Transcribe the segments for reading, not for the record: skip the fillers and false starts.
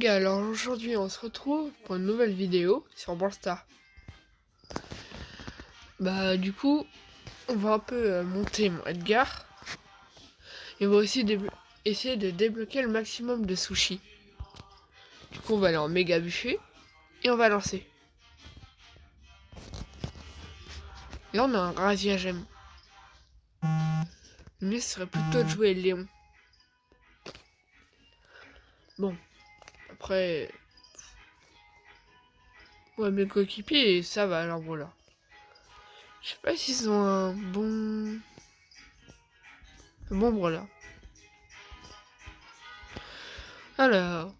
Alors aujourd'hui on se retrouve pour une nouvelle vidéo sur Brawl Stars. Du coup on va un peu monter mon Edgar. Et on va aussi essayer de débloquer le maximum de sushis. Du coup on va aller en méga buffet et on va lancer. Là on a un Razia Gemme. Le mieux serait plutôt de jouer Léon. Bon, après... Ouais, mes coéquipiers ça va, alors voilà. Je sais pas s'ils ont un bon brawler. Alors...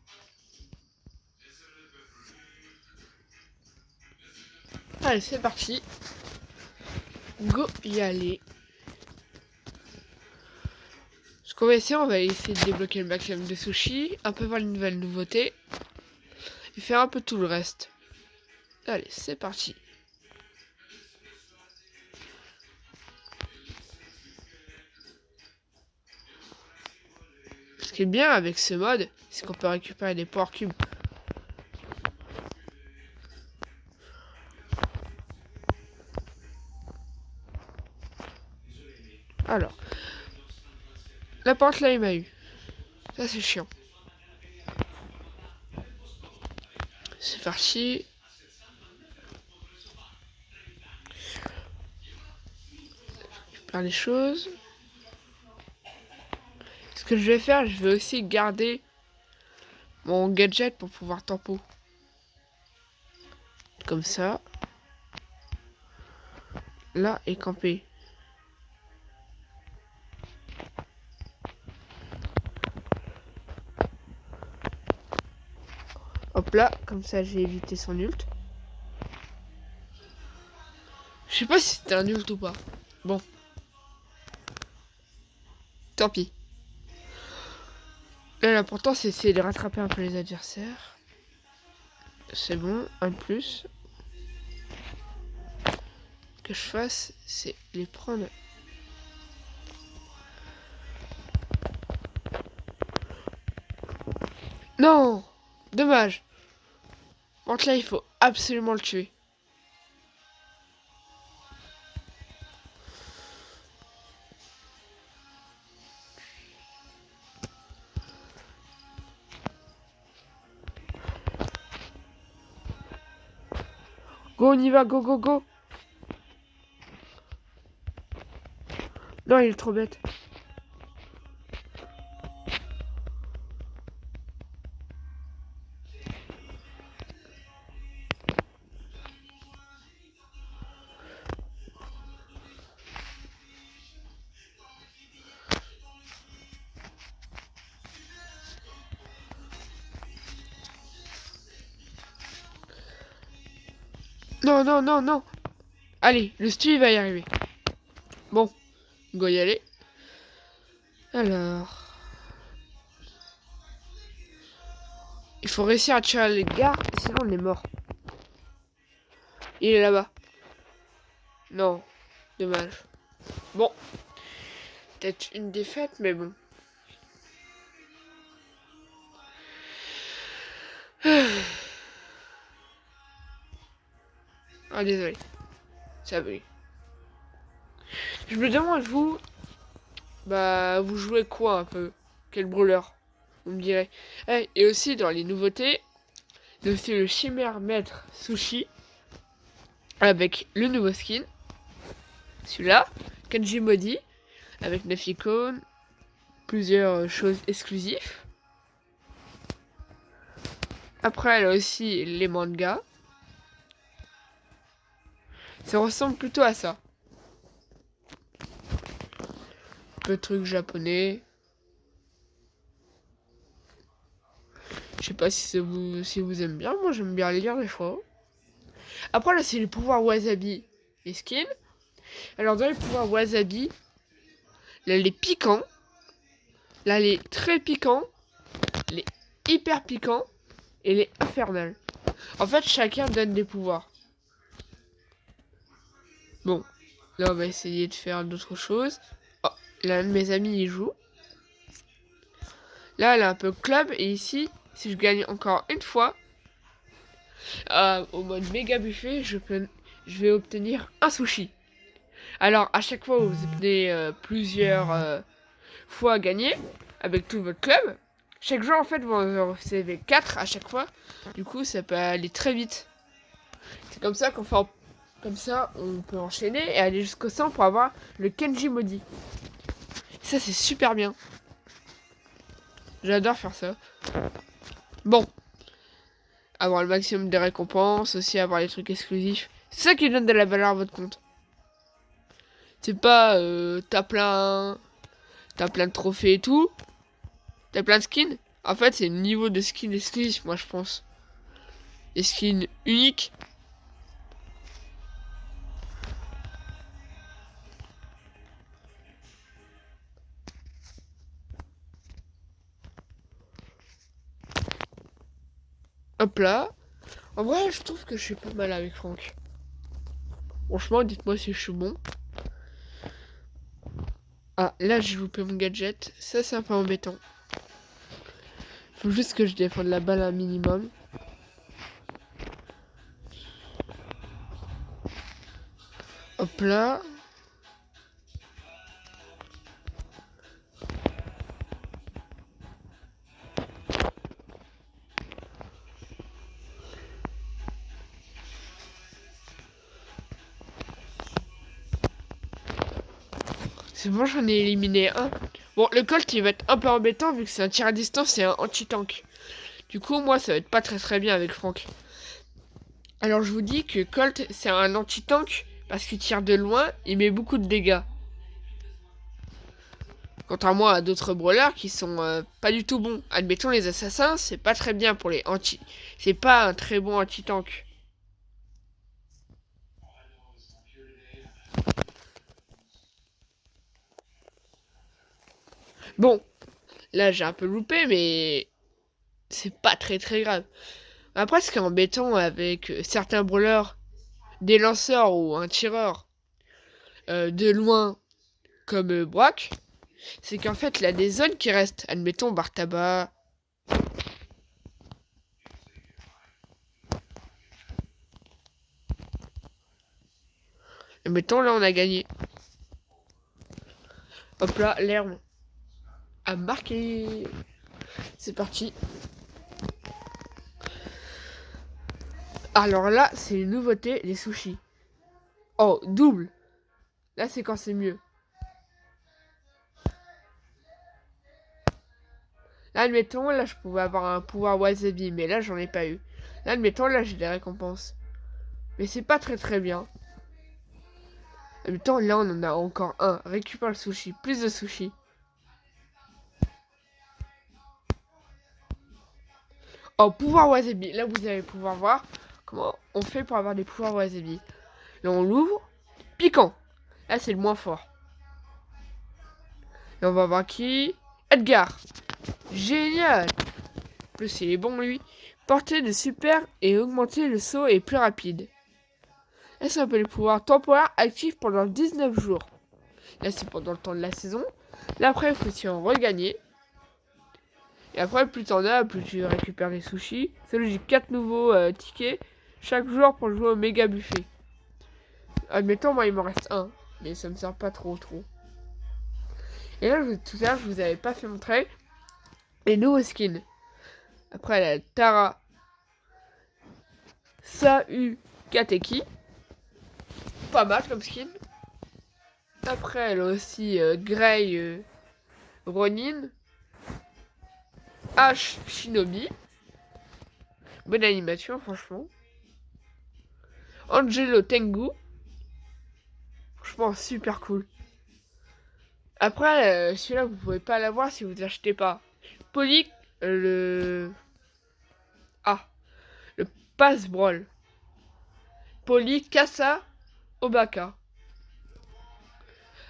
Allez, c'est parti. Go y aller. Ce qu'on va essayer, on va essayer de débloquer le maximum de sushis, un peu voir les nouvelles nouveautés, et faire un peu tout le reste. Allez, c'est parti. Ce qui est bien avec ce mode, c'est qu'on peut récupérer des power cubes. Alors, la porte là, il m'a eu. Ça, c'est chiant. C'est parti. Je perds les choses. Ce que je vais faire, je vais aussi garder mon gadget pour pouvoir tempo. Comme ça. Là, et camper. Hop là, comme ça j'ai évité son ult. Je sais pas si c'était un ult ou pas. Bon. Tant pis. Là, l'important c'est essayer de rattraper un peu les adversaires. C'est bon, un de plus. Que je fasse, c'est les prendre. Non! Dommage. Donc là, il faut absolument le tuer. Go, on y va, go, go, go. Non, il est trop bête. Non, non, non, non. Allez, le stu, il va y arriver. Bon, go y aller. Alors... Il faut réussir à tuer les gars, sinon on est mort. Il est là-bas. Non, dommage. Bon, peut-être une défaite, mais bon. Ah, désolé. Ça brille. Je me demande, vous... vous jouez quoi un peu? Quel brawler? Vous me direz. Et aussi, dans les nouveautés, il y a aussi le Chimère Maître Sushi. Avec le nouveau skin. Celui-là. Kanji Modi. Avec 9 icônes. Plusieurs choses exclusives. Après, elle a aussi les mangas. Ça ressemble plutôt à ça. Peu de trucs japonais. Je sais pas si vous aimez bien. Moi, j'aime bien lire des fois. Après, là, c'est les pouvoirs Wasabi. Les skins. Alors, dans les pouvoirs Wasabi, là, les piquants. Là, les très piquants. Les hyper piquants. Et les infernales. En fait, chacun donne des pouvoirs. Bon. Là, on va essayer de faire d'autres choses. Oh, l'un de mes amis, il joue. Là, elle a un peu club. Et ici, si je gagne encore une fois, au mode méga buffet, je vais obtenir un sushi. Alors, à chaque fois, vous obtenez plusieurs fois à gagner avec tout votre club. Chaque jour, en fait, vous en recevez 4 à chaque fois. Du coup, ça peut aller très vite. C'est comme ça qu'on fait comme ça, on peut enchaîner et aller jusqu'au 100 pour avoir le Kenji maudit. Ça, c'est super bien. J'adore faire ça. Bon. Avoir le maximum de récompenses, aussi avoir les trucs exclusifs. C'est ça qui donne de la valeur à votre compte. C'est pas t'as plein de trophées et tout. T'as plein de skins. En fait, c'est le niveau de skins exclusif, moi, je pense. Les skins uniques. Hop là. En vrai, je trouve que je suis pas mal avec Franck. Franchement, dites-moi si je suis bon. Ah, là, j'ai loupé mon gadget. Ça, c'est un peu embêtant. Faut juste que je défende la balle un minimum. Hop là. C'est bon, j'en ai éliminé un. Bon, le Colt, il va être un peu embêtant vu que c'est un tir à distance et un anti-tank. Du coup, moi, ça va être pas très bien avec Franck. Alors, je vous dis que Colt, c'est un anti-tank parce qu'il tire de loin, il met beaucoup de dégâts. Contrairement à d'autres brawlers qui sont pas du tout bons. Admettons, les assassins, c'est pas très bien pour les anti... C'est pas un très bon anti-tank. Bon, là, j'ai un peu loupé, mais c'est pas très grave. Après, ce qui est embêtant avec certains brawlers, des lanceurs ou un tireur de loin comme Brock, c'est qu'en fait, il a des zones qui restent. Admettons, bar tabac. Admettons, là, on a gagné. Hop là, l'herbe a marqué. C'est parti. Alors là, c'est une nouveauté, les sushis. Oh, double. Là, c'est quand c'est mieux. Là, admettons, là, je pouvais avoir un pouvoir wasabi, mais là, j'en ai pas eu. Là, admettons, là, j'ai des récompenses. Mais c'est pas très bien. Admettons, là, on en a encore un. Récupère le sushi. Plus de sushi. Oh, pouvoir wasabi. Là, vous allez pouvoir voir comment on fait pour avoir des pouvoirs wasabi. Là, on l'ouvre. Piquant. Là, c'est le moins fort. Et on va voir qui. Edgar. Génial. En plus, il est bon, lui. Porter de super et augmenter le saut est plus rapide. Là, c'est un peu les pouvoirs temporaires actifs pendant 19 jours. Là, c'est pendant le temps de la saison. Là, après, il faut s'y en regagner. Et après, plus t'en as, plus tu récupères les sushis. C'est logique, 4 nouveaux tickets chaque jour pour jouer au méga buffet. Admettons, moi, il m'en reste un. Mais ça me sert pas trop. Et là, tout à l'heure, je vous avais pas fait montrer les nouveaux skins. Après, la Tara Sau Kateki. Pas mal comme skin. Après, elle a aussi Grey Ronin. H Shinobi. Bonne animation, franchement. Angelo Tengu. Franchement, super cool. Après, celui-là, vous pouvez pas l'avoir si vous achetez pas. Poly, le... Ah, le Pass Brawl. Poly Kasa Obaka.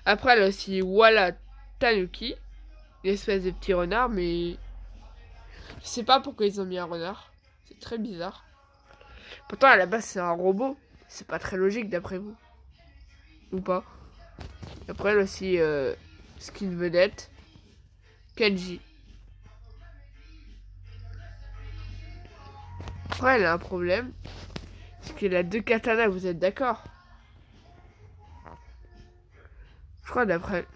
Après, elle a aussi Wala Tanuki. Une espèce de petit renard, mais... Je sais pas pourquoi ils ont mis un renard. C'est très bizarre. Pourtant, à la base, c'est un robot. C'est pas très logique, d'après vous. Ou pas. Après, elle a aussi skin vedette. Kenji. Après, elle a un problème. C'est qu'elle a 2 katanas, vous êtes d'accord? Je crois d'après...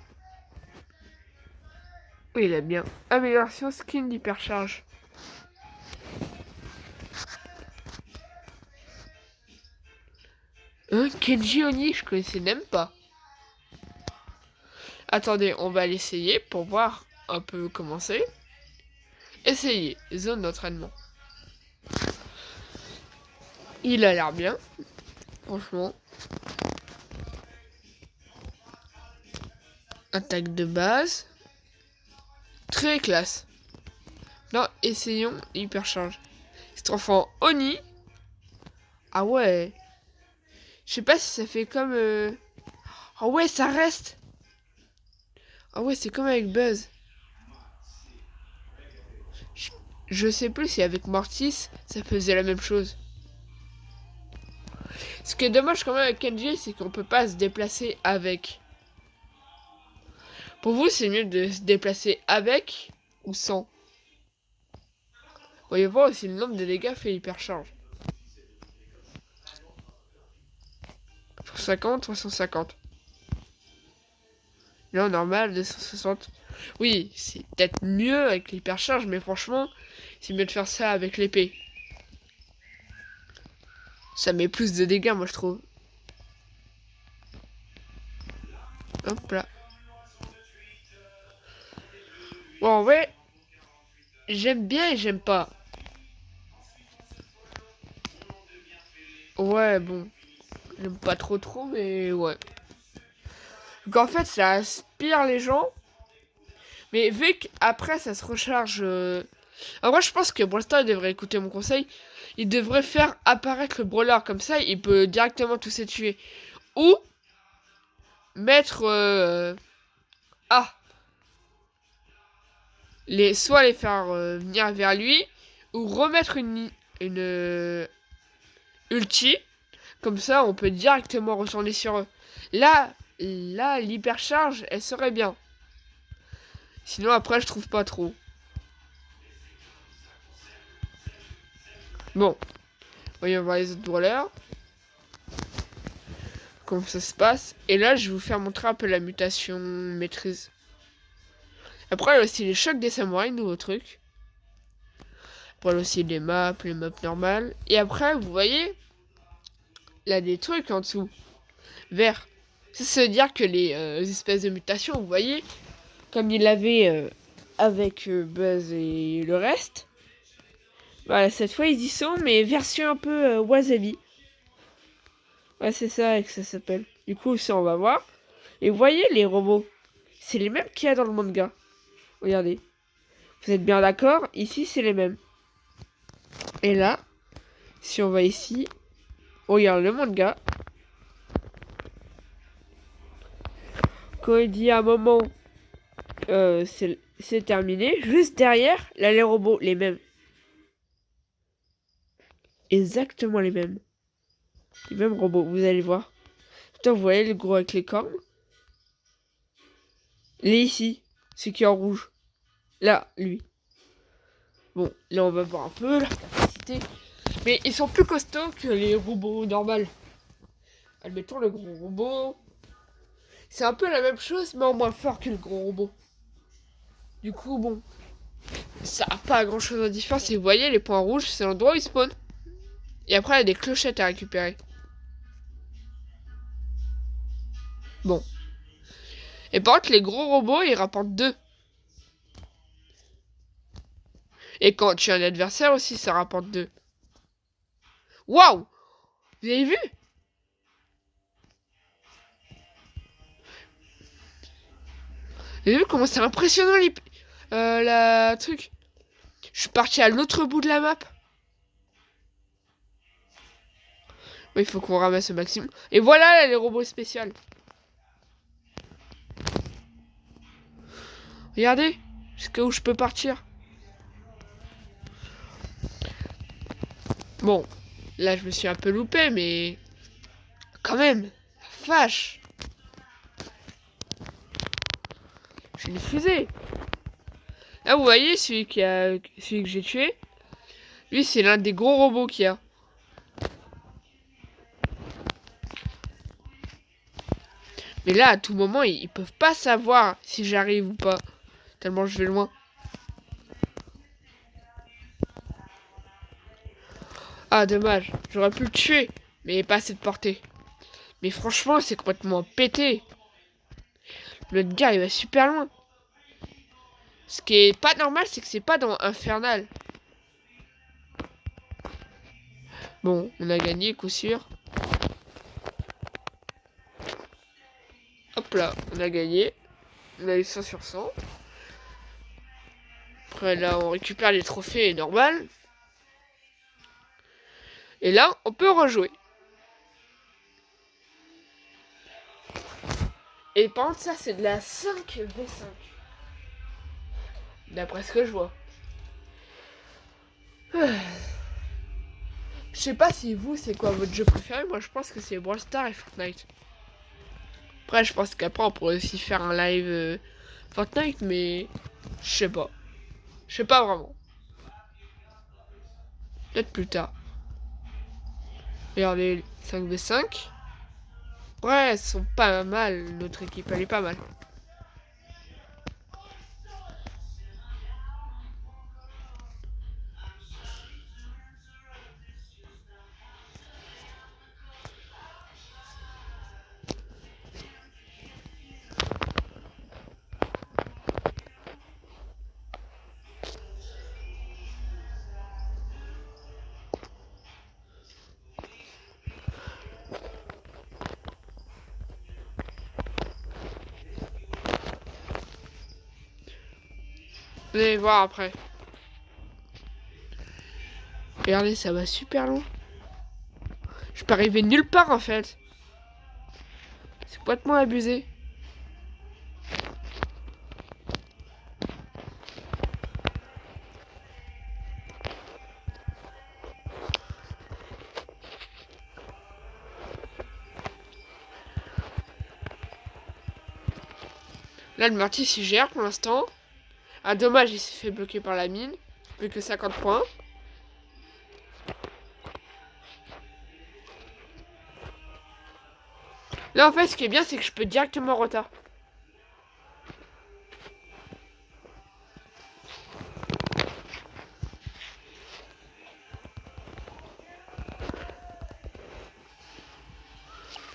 Oui, il a bien. Amélioration skin d'hypercharge. Kenji Oni, je connaissais même pas. Attendez, on va l'essayer pour voir un peu comment c'est. Essayez, zone d'entraînement. Il a l'air bien, franchement. Attaque de base. Très classe. Non, essayons hypercharge. C'est enfant Oni. Ah ouais. Je sais pas si ça fait comme... Ah ouais, ça reste. Ah ouais, c'est comme avec Buzz. Je sais plus si avec Mortis, ça faisait la même chose. Ce qui est dommage quand même avec Kenji, c'est qu'on peut pas se déplacer avec. Pour vous, c'est mieux de se déplacer avec ou sans? Voyez voir aussi le nombre de dégâts fait hypercharge. 350, 350. Là, normal, 260. Oui, c'est peut-être mieux avec l'hypercharge, mais franchement, c'est mieux de faire ça avec l'épée. Ça met plus de dégâts, moi, je trouve. Hop là. Bon, en vrai, j'aime bien et j'aime pas. Ouais, bon. J'aime pas trop, mais ouais. Donc en fait, ça aspire les gens. Mais vu qu'après, ça se recharge... En vrai, je pense que Brawl devrait écouter mon conseil. Il devrait faire apparaître le brawler. Comme ça, il peut directement tous les tuer. Ou mettre... Ah, soit les faire venir vers lui, ou remettre une ulti. Comme ça, on peut directement retourner sur eux. Là, l'hypercharge, elle serait bien. Sinon, après, je trouve pas trop. Bon. Voyons voir les autres brawlers. Comment ça se passe. Et là, je vais vous faire montrer un peu la mutation maîtrise. Après, il y a aussi les chocs des samouraïs, nouveau truc. Après, il y a aussi les maps normales. Et après, vous voyez, il y a des trucs en dessous. Vert. Ça veut dire que les espèces de mutations, vous voyez, comme il avait avec Buzz et le reste. Voilà, cette fois, ils y sont, mais version un peu wasabi. Ouais, c'est ça que ça s'appelle. Du coup, ça, on va voir. Et vous voyez, les robots, c'est les mêmes qu'il y a dans le manga. Regardez. Vous êtes bien d'accord? Ici, c'est les mêmes. Et là, si on va ici, on regarde le manga. Quand il dit à un moment, c'est terminé, juste derrière, là, les robots, les mêmes. Exactement les mêmes. Les mêmes robots, vous allez voir. Putain, vous voyez le gros avec les cornes? Il est ici, celui qui est en rouge. Là, lui. Bon, là, on va voir un peu la capacité. Mais ils sont plus costauds que les robots normaux. Admettons le gros robot. C'est un peu la même chose, mais en moins fort que le gros robot. Du coup, bon. Ça n'a pas grand chose à différence. Et vous voyez, les points rouges, c'est l'endroit où ils spawnent. Et après, il y a des clochettes à récupérer. Bon. Et par contre, les gros robots, ils rapportent 2. Et quand tu as un adversaire aussi, ça rapporte 2. Waouh! Vous avez vu? Vous avez vu comment c'est impressionnant la truc? Je suis parti à l'autre bout de la map. Oui, il faut qu'on ramasse au maximum. Et voilà là, les robots spéciaux. Regardez, jusqu'où je peux partir. Bon, là je me suis un peu loupé, mais quand même, vache. J'ai une fusée. Là vous voyez celui que j'ai tué. Lui, c'est l'un des gros robots qu'il y a. Mais là, à tout moment, ils peuvent pas savoir si j'arrive ou pas. Tellement je vais loin. Ah, dommage. J'aurais pu le tuer. Mais pas assez de portée. Mais franchement, c'est complètement pété. Le gars, il va super loin. Ce qui est pas normal, c'est que c'est pas dans Infernal. Bon, on a gagné, coup sûr. Hop là, on a gagné. On a eu 100 sur 100. Après, là, on récupère les trophées, normal. Et là, on peut rejouer. Et par contre, ça, c'est de la 5v5. D'après ce que je vois. Je sais pas si vous, c'est quoi votre jeu préféré. Moi, je pense que c'est Brawl Stars et Fortnite. Après, je pense qu'après, on pourrait aussi faire un live Fortnite, mais je sais pas. Je sais pas vraiment. Peut-être plus tard. Regardez, 5v5. Ouais, elles sont pas mal. Notre équipe, elle est pas mal. Vous allez voir après. Regardez, ça va super loin. Je peux arriver nulle part en fait. C'est complètement abusé. Là, le Marty s'y gère pour l'instant. Ah, dommage, il s'est fait bloquer par la mine. Plus que 50 points. Là, en fait, ce qui est bien, c'est que je peux directement en retard.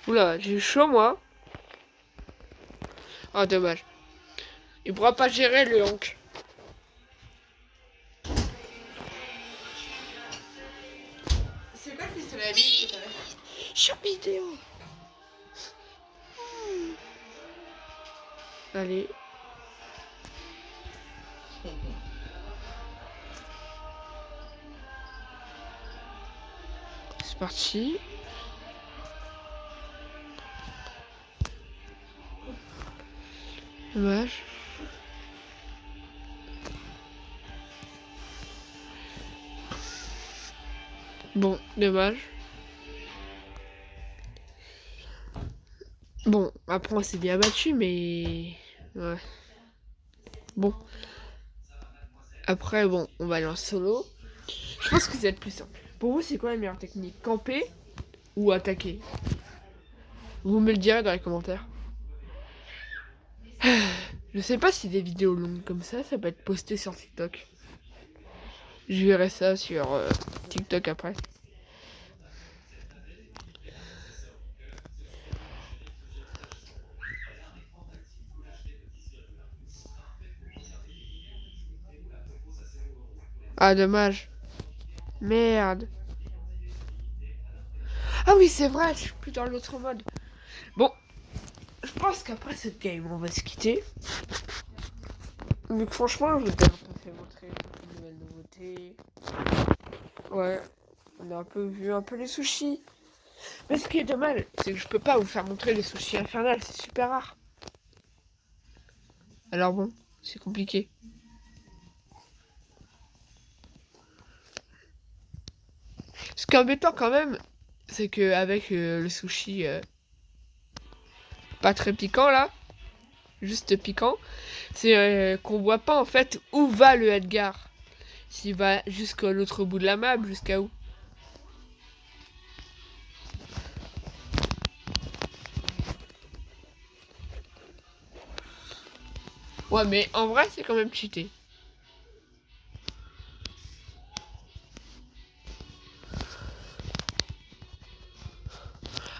Oula, j'ai eu chaud, moi. Ah, dommage. Il pourra pas gérer le Hank. C'est quoi le pistolet à billes que t'avais? Sur vidéo. Allez. C'est parti. Dommage. Bon, dommage. Bon, après on s'est bien battu, mais... Ouais. Bon. Après, bon, on va aller en solo. Je pense que ça va être plus simple. Pour vous, c'est quoi la meilleure technique? Camper ou attaquer? Vous me le direz dans les commentaires. Je sais pas si des vidéos longues comme ça peut être posté sur TikTok. Je verrai ça sur TikTok après. Ah, dommage. Merde. Ah oui, c'est vrai, je suis plus dans l'autre mode. Bon, je pense qu'après cette game, on va se quitter. Mais franchement, je vous ai un peu fait montrer une nouvelle nouveauté. Ouais, on a un peu vu un peu les sushis. Mais ce qui est dommage, c'est que je peux pas vous faire montrer les sushis infernales, c'est super rare. Alors bon, c'est compliqué. Ce qui est embêtant quand même, c'est que avec le sushi pas très piquant là, juste piquant, c'est qu'on voit pas en fait où va le Edgar. s'il va jusqu'à l'autre bout de la map, jusqu'à où? Ouais, mais en vrai, c'est quand même cheaté.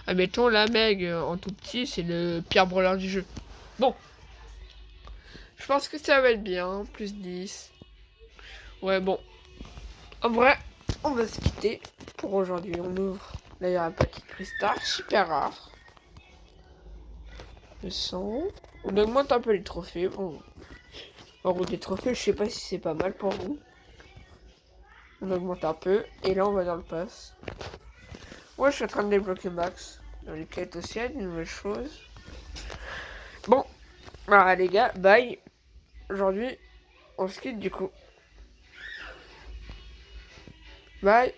Admettons, la Meg, en tout petit, c'est le pire brawler du jeu. Bon, je pense que ça va être bien, plus 10. Ouais, bon. En vrai, on va se quitter pour aujourd'hui. On ouvre d'ailleurs un paquet de cristal super rare. Le 100. On augmente un peu les trophées. Bon, en gros, les trophées, je sais pas si c'est pas mal pour vous. On augmente un peu. Et là, on va dans le pass. Moi, je suis en train de débloquer max. Dans les quêtes aussi, une nouvelle chose. Bon, voilà les gars, bye. Aujourd'hui, on se quitte du coup. Bye.